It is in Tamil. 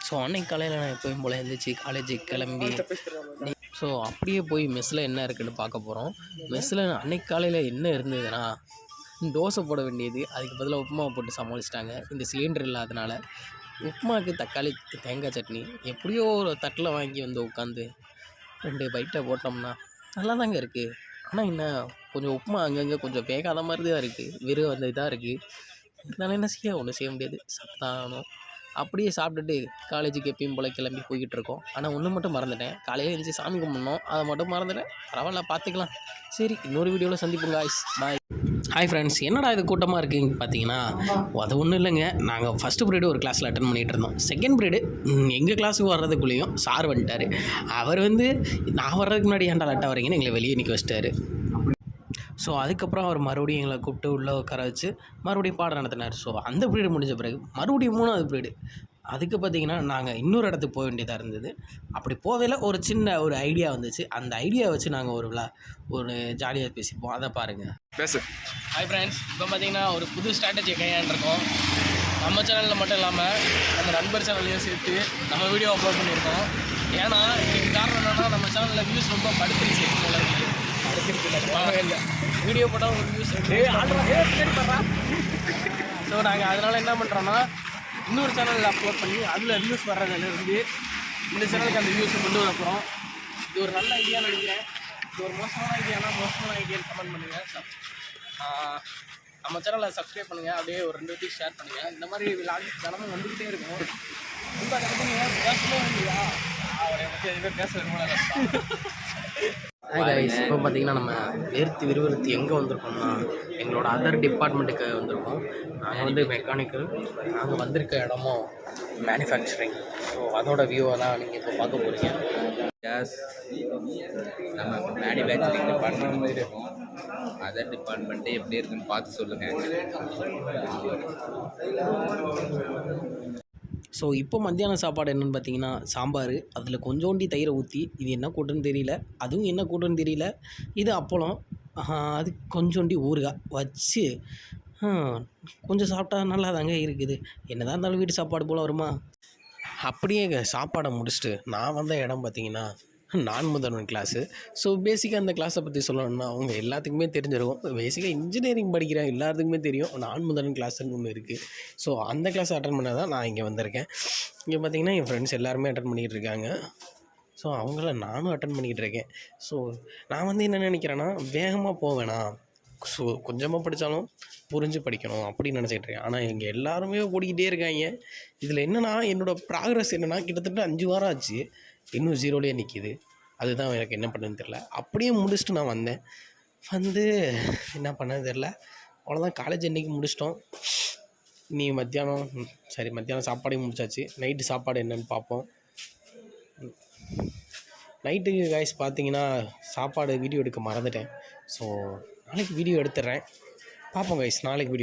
ஸோ அன்னைக்கு காலையில் நான் எப்போயும் போல் எழுந்திரிச்சி காலேஜுக்கு கிளம்பி ஸோ அப்படியே போய் மெஸ்ஸில் என்ன இருக்குதுன்னு பார்க்க போகிறோம். மெஸ்ஸில் அன்னைக்கு காலையில் என்ன இருந்ததுன்னா தோசை போட வேண்டியது, அதுக்கு பதிலாக உப்புமா போட்டு சமாளிச்சிட்டாங்க. இந்த சிலிண்டர் இல்லாதனால உப்புமாவுக்கு தக்காளி தேங்காய் சட்னி எப்படியோ ஒரு தட்டில் வாங்கி வந்து உட்காந்து 2 பைட்டை போட்டோம்னா நல்லா தாங்க இருக்குது. ஆனால் என்ன கொஞ்சம் உப்புமா அங்கங்கே கொஞ்சம் வேகாத மாதிரி தான் இருக்குது, வெறும் அந்த இதாக இருக்குது. இருந்தாலும் என்ன செய்ய, ஒன்றும் செய்ய முடியாது, சாப்பிட்டாகணும். அப்படியே சாப்பிட்டுட்டு காலேஜுக்கு எப்பயும் போல் கிளம்பி போய்கிட்டு இருக்கோம். ஆனால் ஒன்று மட்டும் மறந்துட்டேன், காலையில் எழுந்திரிச்சி சாமி கும்பிட்ணும், அதை மட்டும் மறந்துட்டேன். பரவாயில்ல, பார்த்துக்கலாம். சரி, இன்னொரு வீடியோவில் சந்திப்போம் காய்ஸ், பாய். ஹாய் ஃப்ரெண்ட்ஸ், என்னடா இது கூட்டமாக இருக்குதுன்னு பார்த்தீங்கன்னா, அது ஒன்றும் இல்லைங்க. நாங்கள் ஃபஸ்ட்டு பீரியடு ஒரு கிளாஸில் அட்டன் பண்ணிகிட்டு இருந்தோம். செகண்ட் பீரியடு எங்கள் கிளாஸுக்கு வர்றதுக்குள்ளேயும் சார் வந்துட்டார். அவர் நான் வர்றதுக்கு முன்னாடி ஏன்டா லேட்டாக வரீங்கன்னு எங்களை வெளியே நிற்க வச்சிட்டாரு. ஸோ அதுக்கப்புறம் அவர் மறுபடியும் எங்களை கூப்பிட்டு உள்ளே உட்கார வச்சு மறுபடியும் பாடம் நடத்தினார். ஸோ அந்த பீரியட் முடிஞ்ச பிறகு மறுபடியும் 3வது பீரியடு, அதுக்கு பார்த்திங்கன்னா நாங்கள் இன்னொரு இடத்துக்கு போக வேண்டியதாக இருந்தது. அப்படி போகையில் ஒரு சின்ன ஒரு ஐடியா வந்துச்சு. அந்த ஐடியா வச்சு நாங்கள் ஒரு ஜாலியாக பேசிப்போம், அதை பாருங்கள். பேசு. ஹாய் ஃப்ரெண்ட்ஸ், இப்போ பார்த்திங்கன்னா ஒரு புது ஸ்ட்ராட்டஜி கையாண்டிருக்கோம். நம்ம சேனலில் மட்டும் இல்லாமல் நம்ம நண்பர் சேனல்லையும் சேர்த்து நம்ம வீடியோ அப்லோட் பண்ணியிருக்கோம். ஏன்னா இதுக்கு காரணம் என்னென்னா, நம்ம சேனலில் வியூஸ் ரொம்ப படுத்துருச்சு. இல்லை வீடியோ போட்டால் ஒரு வியூஸ். ஸோ நாங்கள் அதனால் என்ன பண்ணுறோன்னா, இன்னொரு சேனலில் அப்லோட் பண்ணி அதில் வியூஸ் வர்றதுலேருந்து இந்த சேனலுக்கு அந்த வியூஸை கொண்டு வர போகிறோம். இது ஒரு நல்ல ஐடியான்னு நினைக்கிறேன். இது ஒரு மோசமான ஐடியான்னு கமெண்ட் பண்ணுங்கள். நம்ம சேனலை சப்ஸ்கிரைப் பண்ணுங்கள், அப்படியே ஒரு 2 பேருக்கு ஷேர் பண்ணுங்கள். இந்த மாதிரி விளாக்ஸ் தினமும் வந்துக்கிட்டே இருக்கும். ரொம்ப பேசவே இல்லையா, அவரை பற்றி எதுவும் பேச இப்போ பார்த்தீங்கன்னா நம்ம விறுவிறுத்து எங்கே வந்திருக்கோம்னா, எங்களோட அதர் டிபார்ட்மெண்ட்டுக்கு வந்திருக்கோம். நாங்கள் மெக்கானிக்கல், நாங்கள் வந்திருக்க இடமும் மேனுஃபேக்சரிங். ஸோ அதோட வியூவை தான் நீங்கள் இப்போ பார்க்க போகிறீங்க. நம்ம மேனுஃபேக்சரிங் டிபார்ட்மெண்ட் இருக்கோம். அதர் டிபார்ட்மெண்ட்டு எப்படி இருக்குன்னு பார்த்து சொல்லுங்கள். ஸோ இப்போ மத்தியான சாப்பாடு என்னென்னு பார்த்தீங்கன்னா, சாம்பார், அதில் கொஞ்சோண்டி தயிரை ஊற்றி, இது என்ன கூட்டுன்னு தெரியல, அதுவும் என்ன கூட்டுன்னு தெரியல, இது அப்பளம், அது கொஞ்சோண்டி ஊறுகாய் வச்சு கொஞ்சம் சாப்பிட்டா நல்லா தாங்க இருக்குது. என்ன தான் இருந்தாலும் வீட்டு சாப்பாடு போல் வருமா. அப்படியே சாப்பாடை முடிச்சுட்டு நான் வந்த இடம் பார்த்திங்கன்னா நான் முதல்வன் கிளாஸு. ஸோ பேசிக்காக அந்த கிளாஸை பற்றி சொல்லணும்னா அவங்க எல்லாத்துக்குமே தெரிஞ்சிருக்கும். பேசிக்காக இன்ஜினியரிங் படிக்கிற எல்லாத்துக்குமே தெரியும் நான் முதல்வன் கிளாஸுன்னு ஒன்று இருக்குது. ஸோ அந்த கிளாஸ் அட்டன் பண்ண தான் நான் இங்கே வந்திருக்கேன். இங்கே பார்த்திங்கன்னா என் ஃப்ரெண்ட்ஸ் எல்லாருமே அட்டன் பண்ணிகிட்டு இருக்காங்க. ஸோ அவங்கள நானும் அட்டன் பண்ணிக்கிட்டு இருக்கேன். ஸோ நான் என்ன நினைக்கிறேன்னா, வேகமாக போவேணா, ஸோ கொஞ்சமாக படித்தாலும் புரிஞ்சு படிக்கணும் அப்படின்னு நினச்சிக்கிட்டு இருக்கேன். ஆனால் இங்கே எல்லாருமே ஓடிக்கிட்டே இருக்காங்க. இதில் என்னென்னா, என்னோடய ப்ராக்ரஸ் என்னென்னா, கிட்டத்தட்ட 5 வாரம் ஆச்சு, இன்னும் 0லேயே நிற்கிது. அதுதான் எனக்கு என்ன பண்ணுன்னு தெரில. அப்படியே முடிச்சுட்டு நான் வந்தேன். என்ன பண்ணது தெரில. அவ்வளோதான், காலேஜ் இன்றைக்கி முடிச்சிட்டோம். நீ மத்தியானம் சாப்பாடையும் முடிச்சாச்சு. நைட்டு சாப்பாடு என்னென்னு பார்ப்போம். நைட்டுக்கு காய்ஸ் பார்த்தீங்கன்னா சாப்பாடு வீடியோ எடுக்க மறந்துட்டேன். ஸோ நாளைக்கு வீடியோ எடுத்துடுறேன், பார்ப்போம் காய்ஸ். நாளைக்கு வீடியோ